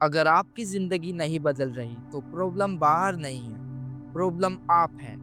अगर आपकी जिंदगी नहीं बदल रही तो प्रॉब्लम बाहर नहीं है, प्रॉब्लम आप है।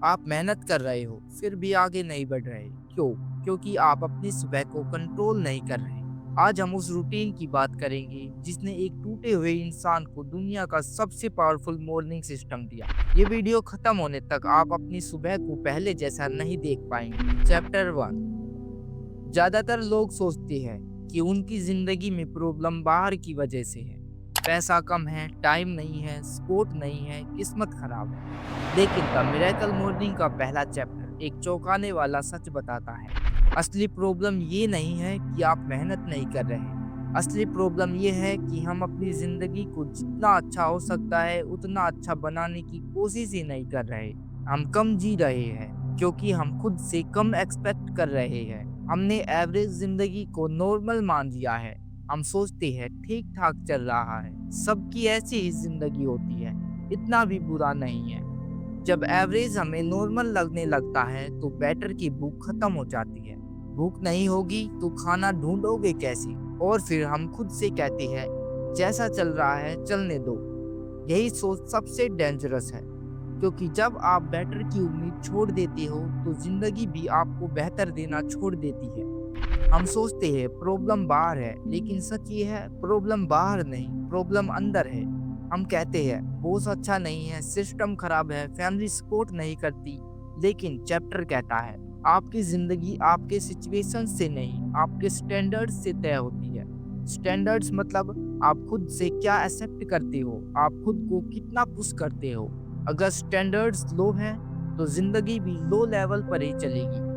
आप मेहनत कर रहे हो फिर भी आगे नहीं बढ़ रहे। क्यों? क्योंकि आप अपनी सुबह को कंट्रोल नहीं कर रहे। आज हम उस रूटीन की बात करेंगे जिसने एक टूटे हुए इंसान को दुनिया का सबसे पावरफुल मॉर्निंग सिस्टम दिया। ये वीडियो खत्म होने तक आप अपनी सुबह को पहले जैसा नहीं देख पाएंगे। चैप्टर 1। ज्यादातर लोग सोचते हैं कि उनकी जिंदगी में प्रॉब्लम बाहर की वजह से है। पैसा कम है, टाइम नहीं है, सपोर्ट नहीं है, किस्मत खराब है। लेकिन द मिरेकल मॉर्निंग का पहला चैप्टर एक चौंकाने वाला सच बताता है। असली प्रॉब्लम ये नहीं है कि आप मेहनत नहीं कर रहे। असली प्रॉब्लम ये है कि हम अपनी जिंदगी को जितना अच्छा हो सकता है उतना अच्छा बनाने की कोशिश ही नहीं कर रहे। हम कम जी रहे हैं क्योंकि हम खुद से कम एक्सपेक्ट कर रहे हैं। हमने एवरेज जिंदगी को नॉर्मल मान लिया है। हम सोचते हैं ठीक ठाक चल रहा है, सबकी ऐसी ही जिंदगी होती है, इतना भी बुरा नहीं है। जब एवरेज हमें नॉर्मल लगने लगता है तो बेटर की भूख खत्म हो जाती है। भूख नहीं होगी तो खाना ढूंढोगे कैसे? और फिर हम खुद से कहते हैं जैसा चल रहा है चलने दो। यही सोच सबसे डेंजरस है, क्योंकि जब आप बेटर की उम्मीद छोड़ देते हो तो जिंदगी भी आपको बेहतर देना छोड़ देती है। हम सोचते हैं प्रॉब्लम बाहर है, लेकिन सच ये है प्रॉब्लम बाहर नहीं, प्रॉब्लम अंदर है। हम कहते हैं बॉस अच्छा नहीं है, सिस्टम खराब है, फैमिली सपोर्ट नहीं करती। लेकिन चैप्टर कहता है आपकी जिंदगी आपके सिचुएशन से नहीं, आपके स्टैंडर्ड्स से तय होती है। स्टैंडर्ड्स मतलब आप खुद से क्या एक्सेप्ट करते हो, आप खुद को कितना पुश करते हो। अगर स्टैंडर्ड्स लो हैं तो जिंदगी भी लो लेवल पर ही चलेगी।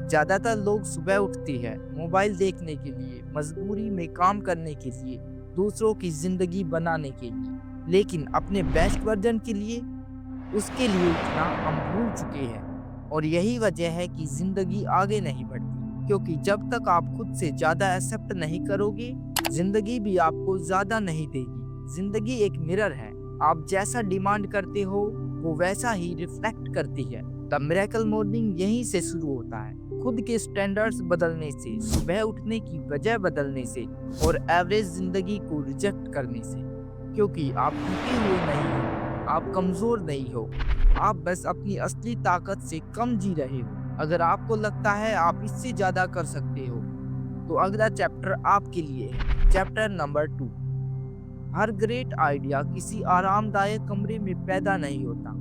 ज्यादातर लोग सुबह उठती है मोबाइल देखने के लिए, मजबूरी में काम करने के लिए, दूसरों की जिंदगी बनाने के लिए, लेकिन अपने बेस्ट वर्जन के लिए, उसके लिए उठना हम भूल चुके हैं। और यही वजह है कि जिंदगी आगे नहीं बढ़ती, क्योंकि जब तक आप खुद से ज्यादा एक्सेप्ट नहीं करोगे जिंदगी भी आपको ज्यादा नहीं देगी। जिंदगी एक मिरर है, आप जैसा डिमांड करते हो वो वैसा ही रिफ्लेक्ट करती है। द मिरेकल मॉर्निंग यहीं से शुरू होता है, खुद के स्टैंडर्ड्स बदलने से, सुबह उठने की वजह बदलने से और एवरेज जिंदगी को रिजेक्ट करने से। क्योंकि आप टूटे हुए नहीं हो, आप कमजोर नहीं हो, आप बस अपनी असली ताकत से कम जी रहे हो। अगर आपको लगता है आप इससे ज्यादा कर सकते हो तो अगला चैप्टर आपके लिए है। Chapter number 2। हर ग्रेट आइडिया किसी आरामदायक कमरे में पैदा नहीं होता।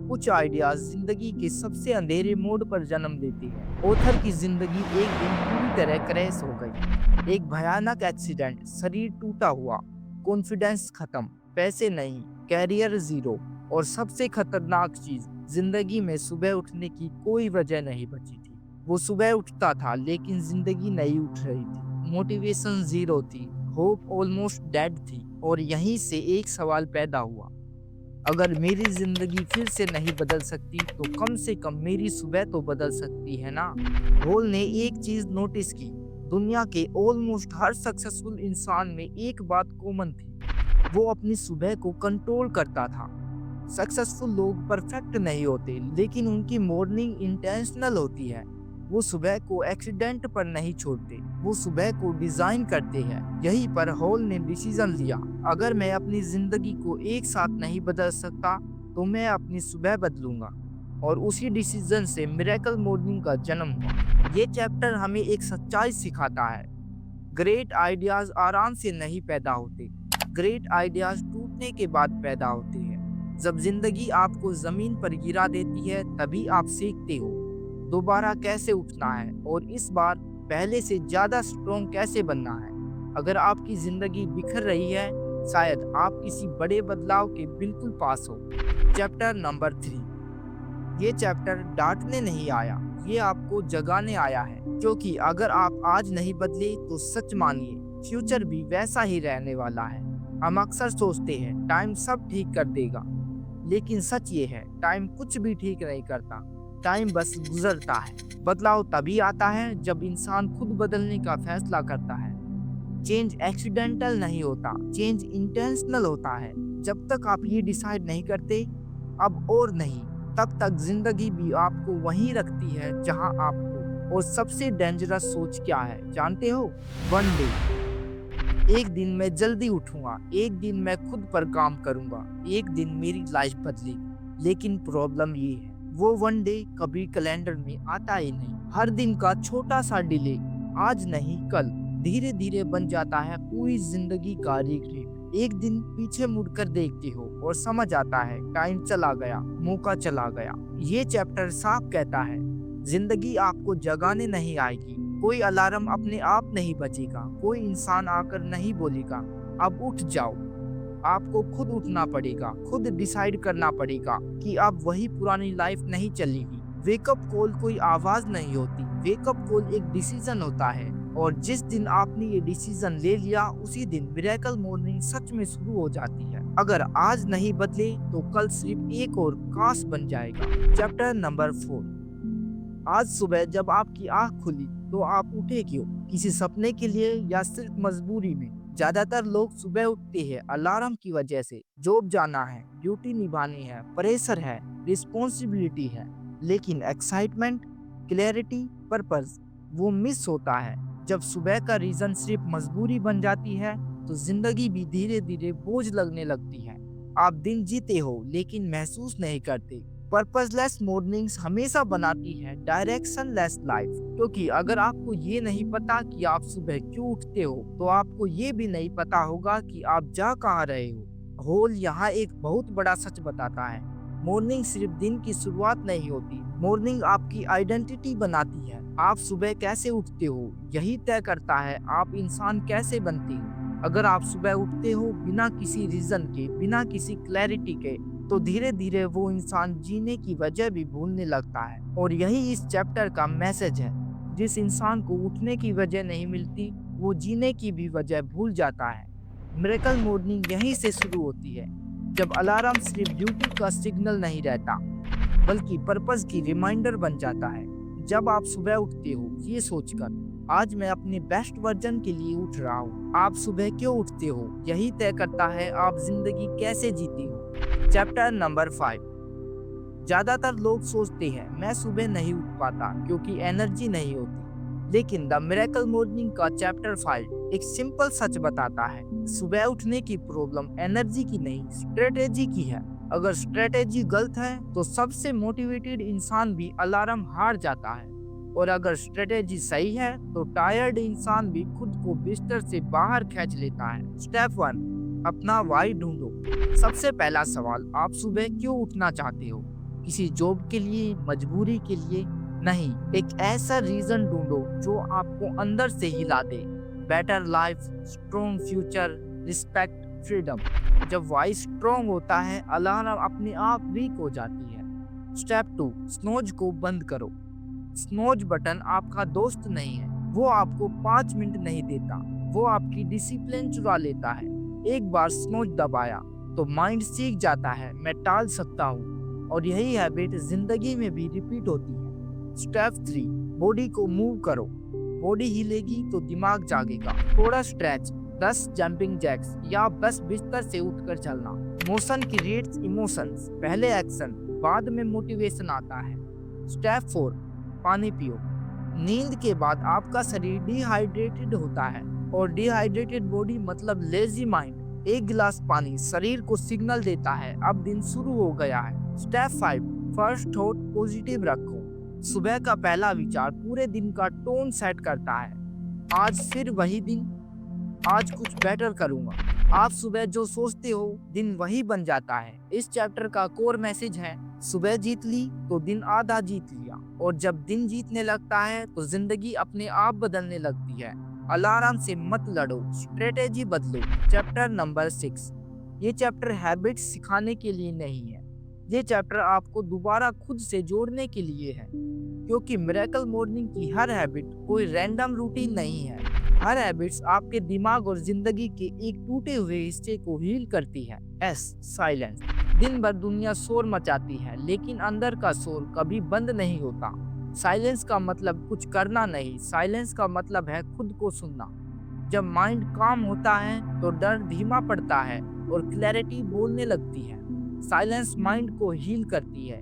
कुछ आइडियाज जिंदगी के सबसे अंधेरे मोड पर जन्म लेते हैं। ऑथर की जिंदगी एक दिन पूरी तरह क्रैश हो गई। एक भयानक एक्सीडेंट, शरीर टूटा हुआ, कॉन्फिडेंस खत्म, पैसे नहीं, कैरियर जीरो, और सबसे खतरनाक चीज, जिंदगी में सुबह उठने की कोई वजह नहीं बची थी। वो सुबह उठता था लेकिन जिंदगी नहीं उठ रही थी, मोटिवेशन जीरो थी, होप ऑलमोस्ट डेड थी। और यहीं से एक सवाल पैदा हुआ, अगर मेरी जिंदगी फिर से नहीं बदल सकती तो कम से कम मेरी सुबह तो बदल सकती है ना। होल ने एक चीज नोटिस की, दुनिया के ऑलमोस्ट हर सक्सेसफुल इंसान में एक बात कॉमन थी, वो अपनी सुबह को कंट्रोल करता था। सक्सेसफुल लोग परफेक्ट नहीं होते, लेकिन उनकी मॉर्निंग इंटेंशनल होती है। वो सुबह को एक्सीडेंट पर नहीं छोड़ते, वो सुबह को डिजाइन करते हैं। यहीं पर हॉल ने डिसीजन लिया, अगर मैं अपनी जिंदगी को एक साथ नहीं बदल सकता तो मैं अपनी सुबह बदलूंगा। और उसी डिसीजन से मिरेकल मॉर्निंग का जन्म हुआ। ये चैप्टर हमें एक सच्चाई सिखाता है, ग्रेट आइडियाज आराम से नहीं पैदा होते, ग्रेट आइडियाज टूटने के बाद पैदा होते हैं। जब जिंदगी आपको जमीन पर गिरा देती है तभी आप सीखते हो दोबारा कैसे उठना है, और इस बार पहले से ज्यादा स्ट्रॉन्ग कैसे बनना है। अगर आपकी जिंदगी बिखर रही है, शायद आप किसी बड़े बदलाव के बिल्कुल पास हो। Chapter number 3। ये चैप्टर डांटने नहीं आया, ये आपको जगाने आया है। क्योंकि अगर आप आज नहीं बदले तो सच मानिए फ्यूचर भी वैसा ही रहने वाला है। हम अक्सर सोचते हैं टाइम सब ठीक कर देगा, लेकिन सच ये है टाइम कुछ भी ठीक नहीं करता। टाइम बस गुजरता है। बदलाव तभी आता है जब इंसान खुद बदलने का फैसला करता है। चेंज एक्सीडेंटल नहीं होता, चेंज इंटेंशनल होता है। जब तक आप ये डिसाइड नहीं करते अब और नहीं, तब तक जिंदगी भी आपको वहीं रखती है जहां आप हो। और सबसे डेंजरस सोच क्या है जानते हो? One day. एक दिन मैं जल्दी उठूंगा, एक दिन मैं खुद पर काम करूंगा, एक दिन मेरी लाइफ बदलेगी। लेकिन प्रॉब्लम ये है, वो वन डे कभी कैलेंडर में आता ही नहीं। हर दिन का छोटा सा डिले, आज नहीं कल, धीरे धीरे बन जाता है पूरी जिंदगी का रिग्रेट। एक दिन पीछे मुड़कर देखते हो और समझ आता है टाइम चला गया, मौका चला गया। ये चैप्टर साफ कहता है, जिंदगी आपको जगाने नहीं आएगी, कोई अलार्म अपने आप नहीं बजेगा, कोई इंसान आकर नहीं बोलेगा अब उठ जाओ। आपको खुद उठना पड़ेगा, खुद डिसाइड करना पड़ेगा कि अब वही पुरानी लाइफ नहीं चलेगी। वेकअप कॉल कोई आवाज नहीं होती, वेकअप कॉल एक डिसीजन होता है। और जिस दिन आपने ये डिसीजन ले लिया, उसी दिन मिरेकल मॉर्निंग सच में शुरू हो जाती है। अगर आज नहीं बदले तो कल सिर्फ एक और काश बन जाएगा। Chapter number 4। आज सुबह जब आपकी आंख खुली तो आप उठे क्यों? किसी सपने के लिए या सिर्फ मजबूरी में? ज्यादातर लोग सुबह उठते हैं अलार्म की वजह से। जॉब जाना है, ड्यूटी निभानी है, प्रेशर है, रिस्पॉन्सिबिलिटी है। लेकिन एक्साइटमेंट, क्लैरिटी, पर्पस वो मिस होता है। जब सुबह का रीजन सिर्फ मजबूरी बन जाती है तो जिंदगी भी धीरे धीरे बोझ लगने लगती है। आप दिन जीते हो लेकिन महसूस नहीं करते। पर्पसलेस मॉर्निंग्स हमेशा बनाती है डायरेक्शनलेस लाइफ। क्योंकि अगर आपको ये नहीं पता कि आप सुबह क्यों उठते हो तो आपको ये भी नहीं पता होगा कि आप जा कहाँ रहे हो। होल यहाँ एक बहुत बड़ा सच बताता है, मॉर्निंग सिर्फ दिन की शुरुआत नहीं होती, मॉर्निंग आपकी आइडेंटिटी बनाती है। आप सुबह कैसे उठते हो यही तय करता है आप इंसान कैसे बनते हो। अगर आप सुबह उठते हो बिना किसी रीजन के, बिना किसी क्लैरिटी के, तो धीरे धीरे वो इंसान जीने की वजह भी भूलने लगता है। और यही इस चैप्टर का मैसेज है। जिस इंसान को उठने की वजह नहीं मिलती वो जीने की भी वजह भूल जाता है। मिरेकल मॉर्निंग यहीं से शुरू होती है, जब अलार्म सिर्फ ड्यूटी का सिग्नल नहीं रहता बल्कि पर्पस की रिमाइंडर बन जाता है। जब आप सुबह उठते हो ये सोचकर आज मैं अपने बेस्ट वर्जन के लिए उठ रहा हूँ। आप सुबह क्यों उठते हो यही तय करता है आप जिंदगी कैसे जीते हो। Chapter number 5। ज्यादातर लोग सोचते हैं मैं सुबह नहीं उठ पाता क्योंकि एनर्जी नहीं होती। लेकिन द मिरेकल मॉर्निंग का चैप्टर 5 एक सिंपल सच बताता है, सुबह उठने की प्रॉब्लम एनर्जी की नहीं, स्ट्रेटेजी की है। अगर स्ट्रेटेजी गलत है तो सबसे मोटिवेटेड इंसान भी अलार्म हार जाता है। और अगर स्ट्रेटेजी सही है तो टायर्ड इंसान भी खुद को बिस्तर से बाहर खींच लेता है। स्टेप 1, अपना वाई ढूंढो। सबसे पहला सवाल, आप सुबह क्यों उठना चाहते हो? किसी जॉब के लिए, मजबूरी के लिए नहीं, एक ऐसा रीजन ढूंढो जो आपको अंदर से हिला दे। Better life, strong future, respect, freedom. जब वाई स्ट्रॉन्ग होता है अलार्म अपने आप वीक हो जाती है। स्टेप 2, स्नोज को बंद करो। स्नोज बटन आपका दोस्त नहीं है, वो आपको 5 मिनट नहीं देता, वो आपकी डिसिप्लिन चुरा लेता है। एक बार स्नोज दबाया तो माइंड सीख जाता है मैं टाल सकता हूँ। और यही हैबिट जिंदगी में भी रिपीट होती है। स्टेप 3, बॉडी को मूव करो। बॉडी हिलेगी तो दिमाग जागेगा। थोड़ा स्ट्रेच, 10 जंपिंग जैक्स या बस बिस्तर से उठकर चलना। मोशन क्रिएट्स इमोशंस, पहले एक्शन बाद में मोटिवेशन आता है। स्टेप 4, पानी पियो। नींद के बाद आपका शरीर डिहाइड्रेटेड होता है और डिहाइड्रेटेड बॉडी मतलब लेजी माइंड। एक गिलास पानी शरीर को सिग्नल देता है अब दिन शुरू हो गया है। स्टेप 5, फर्स्ट थॉट पॉजिटिव रखो। सुबह का पहला विचार पूरे दिन का टोन सेट करता है। आज फिर वही दिन, आज कुछ बेटर करूंगा। आप सुबह जो सोचते हो दिन वही बन जाता है। इस चैप्टर का कोर मैसेज है, सुबह जीत ली तो दिन आधा जीत लिया। और जब दिन जीतने लगता है तो जिंदगी अपने आप बदलने लगती है। अलार्म से मत लड़ो, स्ट्रेटेजी बदलो। Chapter number 6। ये चैप्टर हैबिट्स सिखाने के लिए नहीं है, ये चैप्टर आपको दोबारा खुद से जोड़ने के लिए है। क्योंकि मिरेकल मॉर्निंग की हर हैबिट कोई रैंडम रूटीन नहीं है। हर हैबिट्स आपके दिमाग और जिंदगी के एक टूटे हुए हिस्से को हील करती है। साइलेंस। दिन भर दुनिया शोर मचाती है लेकिन अंदर का शोर कभी बंद नहीं होता। साइलेंस का मतलब कुछ करना नहीं, साइलेंस का मतलब है खुद को सुनना। जब माइंड काम होता है तो डर धीमा पड़ता है और क्लैरिटी बोलने लगती है। साइलेंस माइंड को हील करती है।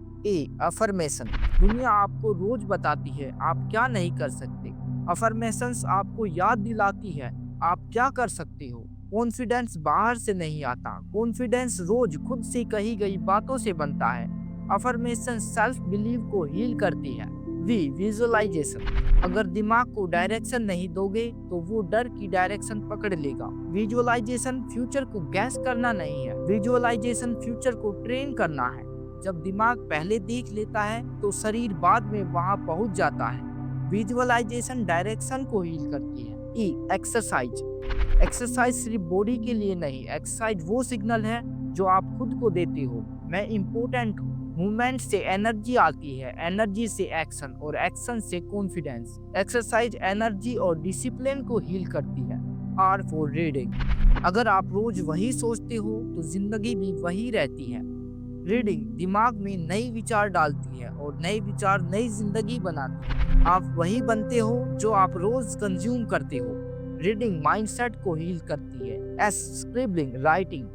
अफर्मेशन। दुनिया आपको रोज बताती है आप क्या नहीं कर सकते। अफर्मेशंस आपको याद दिलाती है आप क्या कर सकते हो। कॉन्फिडेंस बाहर से नहीं आता, कॉन्फिडेंस रोज खुद से कही गई बातों से बनता है। अफर्मेशन सेल्फ बिलीव को हील करती है। विजुअलाइजेशन, अगर दिमाग को डायरेक्शन नहीं दोगे तो वो डर की डायरेक्शन पकड़ लेगा। विजुअलाइजेशन फ्यूचर को गैस करना नहीं है, विजुअलाइजेशन फ्यूचर को ट्रेन करना है। जब दिमाग पहले देख लेता है तो शरीर बाद में वहां पहुंच जाता है। विजुअलाइजेशन डायरेक्शन को हील करती है। एक्सरसाइज, एक्सरसाइज सिर्फ बॉडी के लिए नहीं, एक्सरसाइज वो सिग्नल है जो आप खुद को देते हो, मैं इम्पोर्टेंट हूँ। मूवमेंट से एनर्जी आती है, एनर्जी से एक्शन और एक्शन से कॉन्फिडेंस। एक्सरसाइज एनर्जी और डिसिप्लिन को हील करती है। आर फॉर रीडिंग, अगर आप रोज वही सोचते हो तो जिंदगी भी वही रहती है। रीडिंग दिमाग में नई विचार डालती है और नए विचार नई जिंदगी बनाती है। आप वही बनते हो जो आप रोज कंज्यूम करते हो। रीडिंग माइंडसेट को हील करती है। स्क्रिबलिंग, राइटिंग,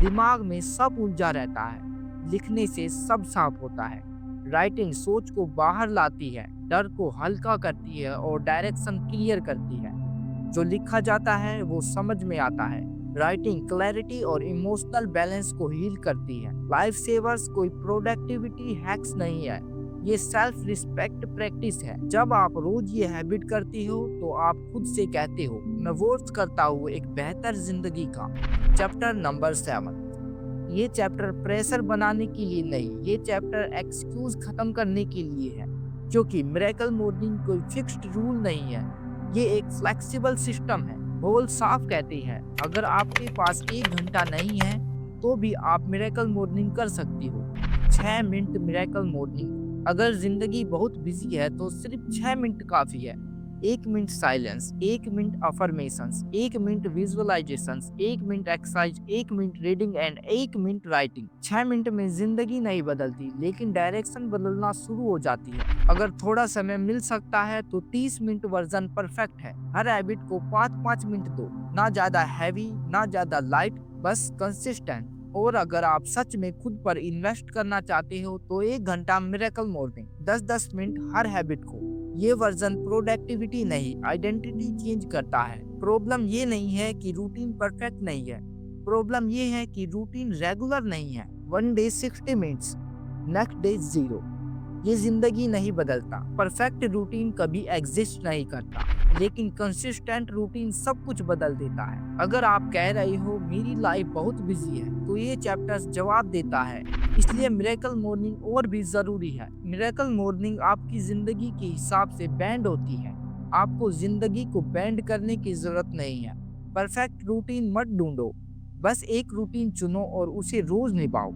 दिमाग में सब उलझा रहता है, लिखने से सब साफ होता है। राइटिंग सोच को बाहर लाती है, डर को हल्का करती है और डायरेक्शन क्लियर करती है। जो लिखा जाता है वो समझ में आता है। राइटिंग क्लैरिटी और इमोशनल बैलेंस को हील करती है। लाइफ सेवर्स कोई प्रोडक्टिविटी हैक्स नहीं है, ये सेल्फ रिस्पेक्ट प्रैक्टिस है। जब आप रोज ये हैबिट करती हो तो आप खुद से कहते हो, मैं वर्क करता हूँ एक बेहतर जिंदगी का। चैप्टर नंबर 7, ये चैप्टर प्रेशर बनाने के लिए नहीं, ये चैप्टर एक्सक्यूज खत्म करने के लिए है। क्योंकि मिरेकल मॉर्निंग कोई फिक्स्ड रूल नहीं है, ये एक फ्लेक्सिबल सिस्टम है। होल साफ कहते हैं, अगर आपके पास 1 घंटा नहीं है तो भी आप मिरेकल मॉर्निंग कर सकती हो। 6 मिनट मिरेकल मॉर्निंग, अगर जिंदगी बहुत बिजी है तो सिर्फ 6 मिनट काफी है। 1 minute silence, 1 minute affirmations, 1 minute visualisations, 1 minute exercise, 1 minute reading and 1 minute writing. 6 minute में जिंदगी नहीं बदलती लेकिन डायरेक्शन बदलना शुरू हो जाती है। अगर थोड़ा समय मिल सकता है तो 30 मिनट वर्जन परफेक्ट है। हर हैबिट को 5-5 मिनट दो, ना ज्यादा हैवी ना ज्यादा लाइट, बस कंसिस्टेंट। और अगर आप सच में खुद पर इन्वेस्ट करना चाहते हो तो 1 घंटा मिरेकल मॉर्निंग, 10-10 मिनट हर हैबिट को। ये वर्जन प्रोडक्टिविटी नहीं, आइडेंटिटी चेंज करता है। प्रॉब्लम ये नहीं है कि रूटीन परफेक्ट नहीं है, प्रॉब्लम ये है कि रूटीन रेगुलर नहीं है। 1 डे 60 मिनट्स, नेक्स्ट डे 0। ये जिंदगी नहीं बदलता, परफेक्ट रूटीन कभी एग्जिस्ट नहीं करता, लेकिन कंसिस्टेंट रूटीन सब कुछ बदल देता है। अगर आप कह रहे हो मेरी लाइफ बहुत बिजी है तो ये चैप्टर जवाब देता है। इसलिए मिरेकल मॉर्निंग और भी जरूरी है। मिरेकल मॉर्निंग आपकी जिंदगी के हिसाब से बैंड होती है, आपको जिंदगी को बैंड करने की जरूरत नहीं है। परफेक्ट रूटीन मत ढूंढो, बस एक रूटीन चुनो और उसे रोज निभाओ।